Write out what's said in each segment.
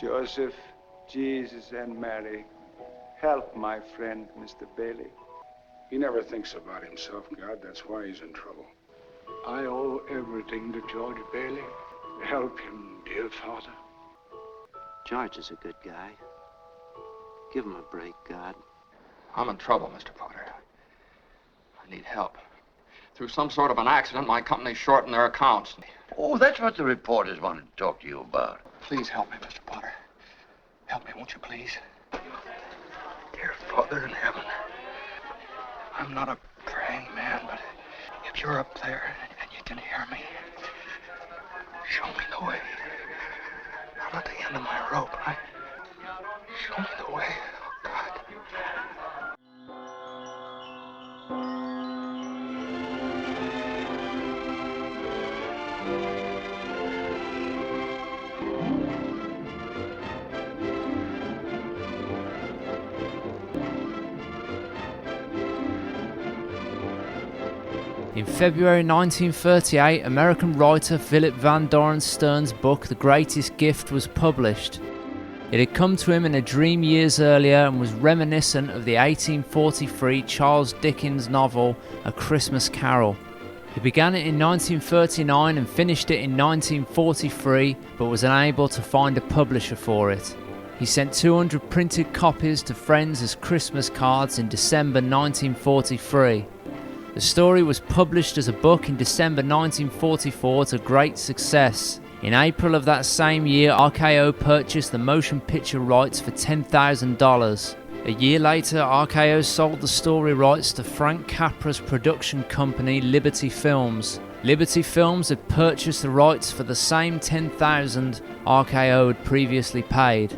Joseph, Jesus, and Mary, help my friend, Mr. Bailey. He never thinks about himself, God. That's why he's in trouble. I owe everything to George Bailey. Help him, dear Father. George is a good guy. Give him a break, God. I'm in trouble, Mr. Potter. I need help. Through some sort of an accident, my company's shortened their accounts. Oh, that's what the reporters wanted to talk to you about. Please help me, Mr. Potter. Help me, won't you, please? Dear Father in heaven, I'm not a praying man, but if you're up there and you can hear me, show me the way. I'm at the end of my rope, right? Show me the way, oh God. In February 1938, American writer Philip Van Doren Stern's book The Greatest Gift was published. It had come to him in a dream years earlier and was reminiscent of the 1843 Charles Dickens novel A Christmas Carol. He began it in 1939 and finished it in 1943, but was unable to find a publisher for it. He sent 200 printed copies to friends as Christmas cards in December 1943. The story was published as a book in December 1944 to great success. In April of that same year, RKO purchased the motion picture rights for $10,000. A year later, RKO sold the story rights to Frank Capra's production company, Liberty Films. Liberty Films had purchased the rights for the same $10,000 RKO had previously paid.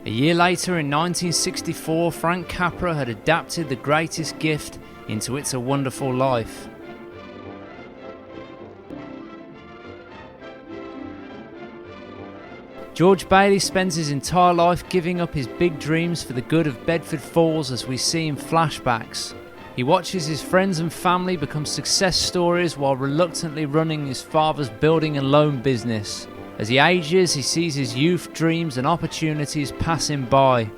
A year later, in 1964, Frank Capra had adapted The Greatest Gift into It's a Wonderful Life. George Bailey spends his entire life giving up his big dreams for the good of Bedford Falls, as we see in flashbacks. He watches his friends and family become success stories while reluctantly running his father's building and loan business. As he ages, he sees his youth dreams and opportunities pass him by.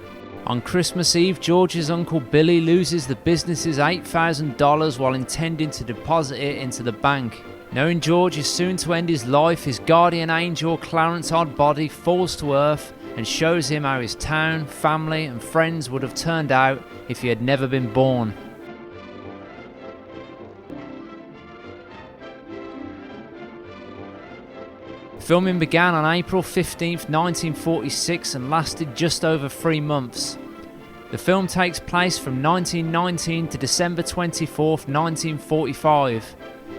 On Christmas Eve, George's uncle Billy loses the business's $8,000 while intending to deposit it into the bank. Knowing George is soon to end his life, his guardian angel, Clarence Oddbody, falls to earth and shows him how his town, family and friends would have turned out if he had never been born. Filming began on April 15, 1946 and lasted just over 3 months. The film takes place from 1919 to December 24, 1945.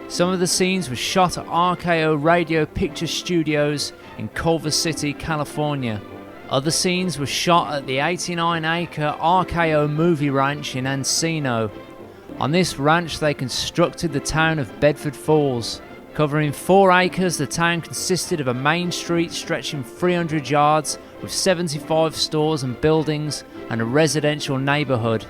Some of the scenes were shot at RKO Radio Picture Studios in Culver City, California. Other scenes were shot at the 89-acre RKO Movie Ranch in Encino. On this ranch they constructed the town of Bedford Falls. Covering 4 acres, the town consisted of a main street stretching 300 yards with 75 stores and buildings and a residential neighborhood.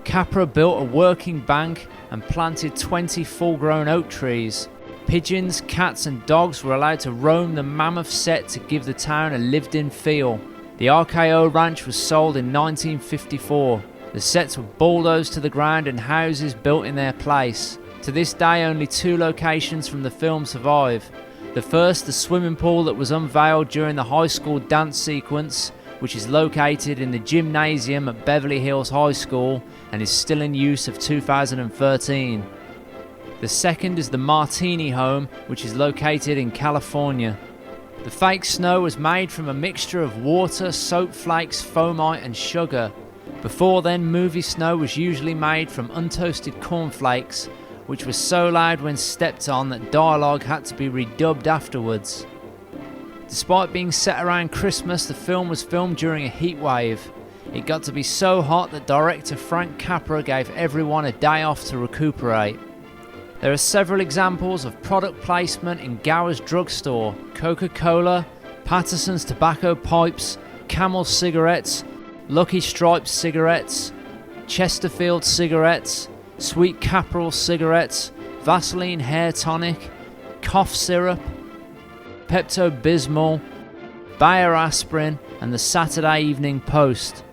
Capra built a working bank and planted 20 full-grown oak trees. Pigeons, cats and dogs were allowed to roam the mammoth set to give the town a lived-in feel. The RKO ranch was sold in 1954. The sets were bulldozed to the ground and houses built in their place. To this day, only 2 locations from the film survive. The first, the swimming pool that was unveiled during the high school dance sequence, which is located in the gymnasium at Beverly Hills High School and is still in use of 2013. The second is the Martini Home, which is located in California. The fake snow was made from a mixture of water, soap flakes, foamite and sugar. Before then, movie snow was usually made from untoasted cornflakes, which was so loud when stepped on that dialogue had to be redubbed afterwards. Despite being set around Christmas, the film was filmed during a heat wave. It got to be so hot that director Frank Capra gave everyone a day off to recuperate. There are several examples of product placement in Gower's drugstore, Coca-Cola, Patterson's tobacco pipes, Camel cigarettes, Lucky Stripes cigarettes, Chesterfield cigarettes, Sweet Caporal cigarettes, Vaseline hair tonic, cough syrup, Pepto-Bismol, Bayer aspirin and the Saturday Evening Post.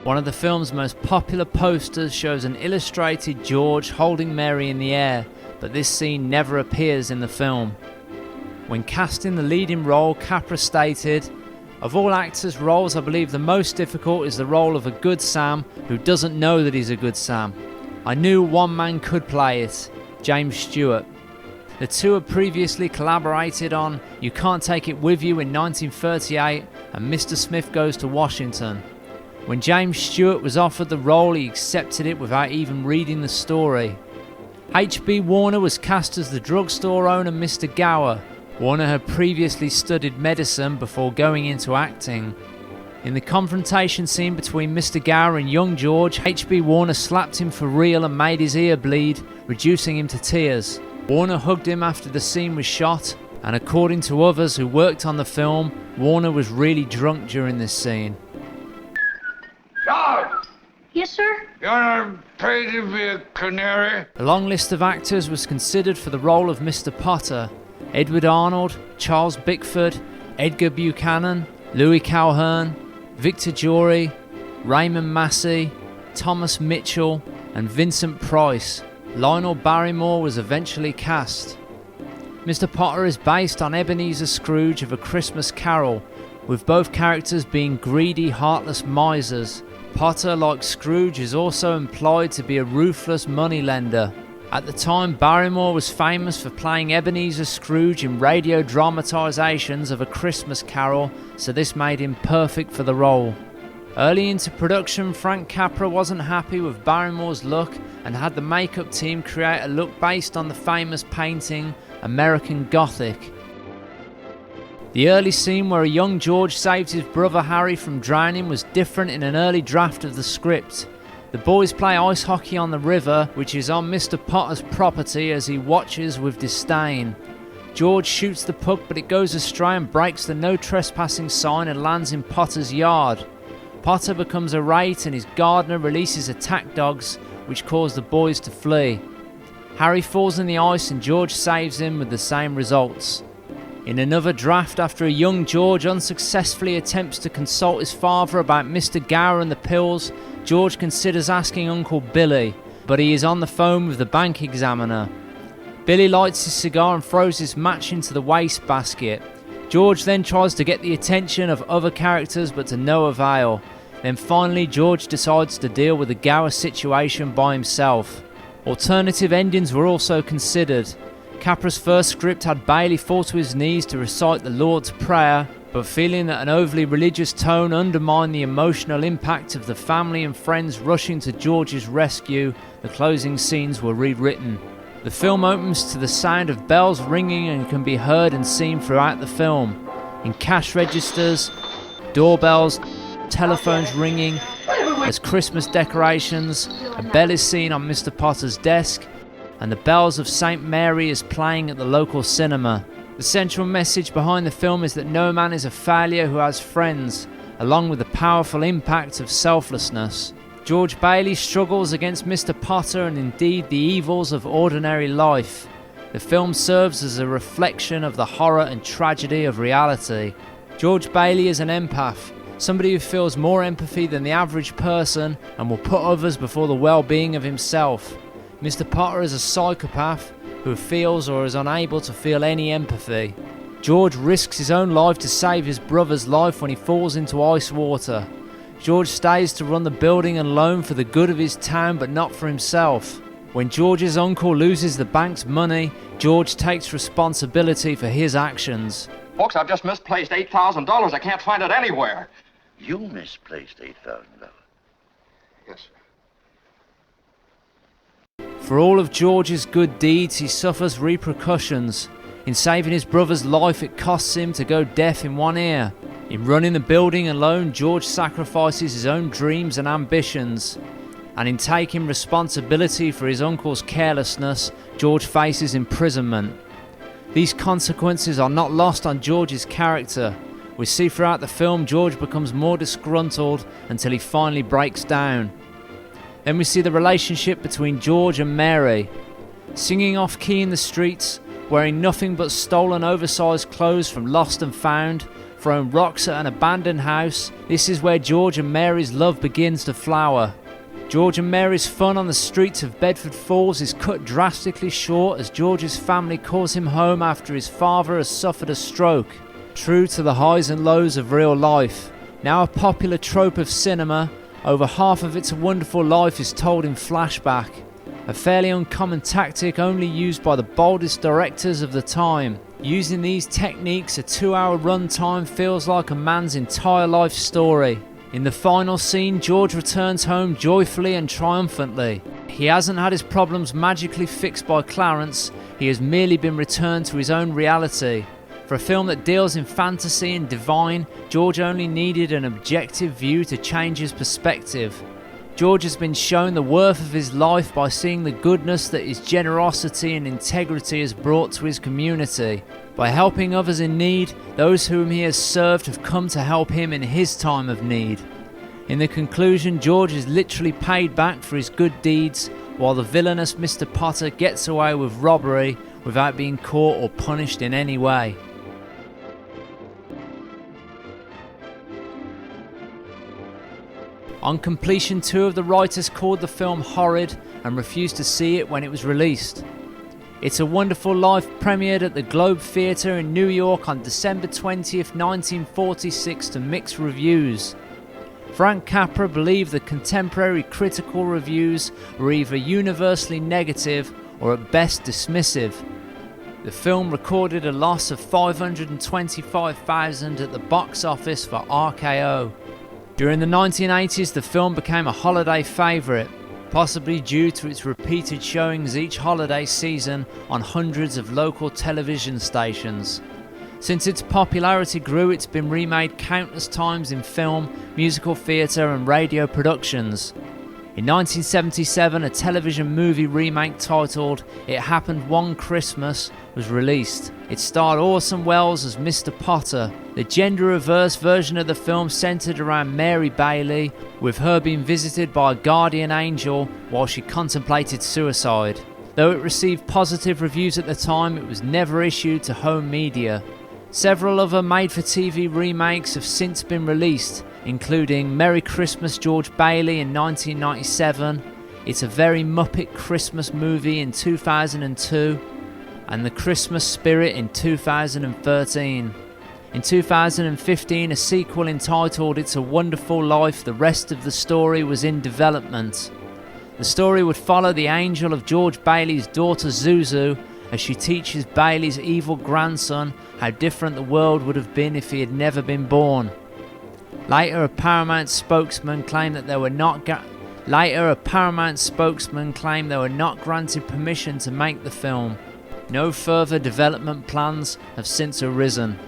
One of the film's most popular posters shows an illustrated George holding Mary in the air, but this scene never appears in the film. When casting the leading role, Capra stated, "Of all actors' roles, I believe the most difficult is the role of a good Sam who doesn't know that he's a good Sam. I knew one man could play it, James Stewart." The two had previously collaborated on You Can't Take It With You in 1938 and Mr. Smith Goes to Washington. When James Stewart was offered the role, he accepted it without even reading the story. H.B. Warner was cast as the drugstore owner Mr. Gower. Warner had previously studied medicine before going into acting. In the confrontation scene between Mr. Gower and young George, H.B. Warner slapped him for real and made his ear bleed, reducing him to tears. Warner hugged him after the scene was shot, and according to others who worked on the film, Warner was really drunk during this scene. George! Yes, sir? You're not paid to be a canary? A long list of actors was considered for the role of Mr. Potter. Edward Arnold, Charles Bickford, Edgar Buchanan, Louis Calhern, Victor Jory, Raymond Massey, Thomas Mitchell, and Vincent Price. Lionel Barrymore was eventually cast. Mr. Potter is based on Ebenezer Scrooge of A Christmas Carol, with both characters being greedy, heartless misers. Potter, like Scrooge, is also implied to be a ruthless moneylender. At the time, Barrymore was famous for playing Ebenezer Scrooge in radio dramatisations of A Christmas Carol, so this made him perfect for the role. Early into production, Frank Capra wasn't happy with Barrymore's look and had the makeup team create a look based on the famous painting American Gothic. The early scene where a young George saved his brother Harry from drowning was different in an early draft of the script. The boys play ice hockey on the river, which is on Mr. Potter's property, as he watches with disdain. George shoots the puck, but it goes astray and breaks the no trespassing sign and lands in Potter's yard. Potter becomes irate and his gardener releases attack dogs, which cause the boys to flee. Harry falls in the ice and George saves him with the same results. In another draft, after a young George unsuccessfully attempts to consult his father about Mr. Gower and the pills, George considers asking Uncle Billy, but he is on the phone with the bank examiner. Billy lights his cigar and throws his match into the wastebasket. George then tries to get the attention of other characters, but to no avail. Then finally, George decides to deal with the Gower situation by himself. Alternative endings were also considered. Capra's first script had Bailey fall to his knees to recite the Lord's Prayer, but feeling that an overly religious tone undermined the emotional impact of the family and friends rushing to George's rescue, the closing scenes were rewritten. The film opens to the sound of bells ringing and can be heard and seen throughout the film. In cash registers, doorbells, telephones ringing, as Christmas decorations, a bell is seen on Mr. Potter's desk, and the bells of St. Mary is playing at the local cinema. The central message behind the film is that no man is a failure who has friends, along with the powerful impact of selflessness. George Bailey struggles against Mr. Potter and indeed the evils of ordinary life. The film serves as a reflection of the horror and tragedy of reality. George Bailey is an empath, somebody who feels more empathy than the average person and will put others before the well-being of himself. Mr. Potter is a psychopath who feels or is unable to feel any empathy. George risks his own life to save his brother's life when he falls into ice water. George stays to run the building alone for the good of his town, but not for himself. When George's uncle loses the bank's money, George takes responsibility for his actions. Folks, I've just misplaced $8,000. I can't find it anywhere. You misplaced $8,000. Yes, sir. For all of George's good deeds, he suffers repercussions. In saving his brother's life, it costs him to go deaf in one ear. In running the building alone, George sacrifices his own dreams and ambitions. And in taking responsibility for his uncle's carelessness, George faces imprisonment. These consequences are not lost on George's character. We see throughout the film George becomes more disgruntled until he finally breaks down. Then we see the relationship between George and Mary. Singing off key in the streets, wearing nothing but stolen oversized clothes from Lost and Found, throwing rocks at an abandoned house, this is where George and Mary's love begins to flower. George and Mary's fun on the streets of Bedford Falls is cut drastically short as George's family calls him home after his father has suffered a stroke. True to the highs and lows of real life. Now a popular trope of cinema, over half of It's a Wonderful Life is told in flashback. A fairly uncommon tactic only used by the boldest directors of the time. Using these techniques, a 2-hour runtime feels like a man's entire life story. In the final scene, George returns home joyfully and triumphantly. He hasn't had his problems magically fixed by Clarence, he has merely been returned to his own reality. For a film that deals in fantasy and divine, George only needed an objective view to change his perspective. George has been shown the worth of his life by seeing the goodness that his generosity and integrity has brought to his community. By helping others in need, those whom he has served have come to help him in his time of need. In the conclusion, George is literally paid back for his good deeds, while the villainous Mr. Potter gets away with robbery without being caught or punished in any way. On completion, 2 of the writers called the film horrid and refused to see it when it was released. It's a Wonderful Life premiered at the Globe Theatre in New York on December 20th, 1946 to mixed reviews. Frank Capra believed the contemporary critical reviews were either universally negative or at best dismissive. The film recorded a loss of $525,000 at the box office for RKO. During the 1980s, the film became a holiday favourite, possibly due to its repeated showings each holiday season on hundreds of local television stations. Since its popularity grew, it's been remade countless times in film, musical theatre and radio productions. In 1977, a television movie remake titled It Happened One Christmas was released. It starred Orson Welles as Mr. Potter. The gender-reverse version of the film centered around Mary Bailey, with her being visited by a guardian angel while she contemplated suicide. Though it received positive reviews at the time, it was never issued to home media. Several other made-for-TV remakes have since been released, including Merry Christmas George Bailey in 1997, It's a Very Muppet Christmas Movie in 2002, and The Christmas Spirit in 2013. In 2015, a sequel entitled It's a Wonderful Life, the rest of the story was in development. The story would follow the angel of George Bailey's daughter Zuzu as she teaches Bailey's evil grandson how different the world would have been if he had never been born. Later, a Paramount spokesman claimed they were not granted permission to make the film. No further development plans have since arisen.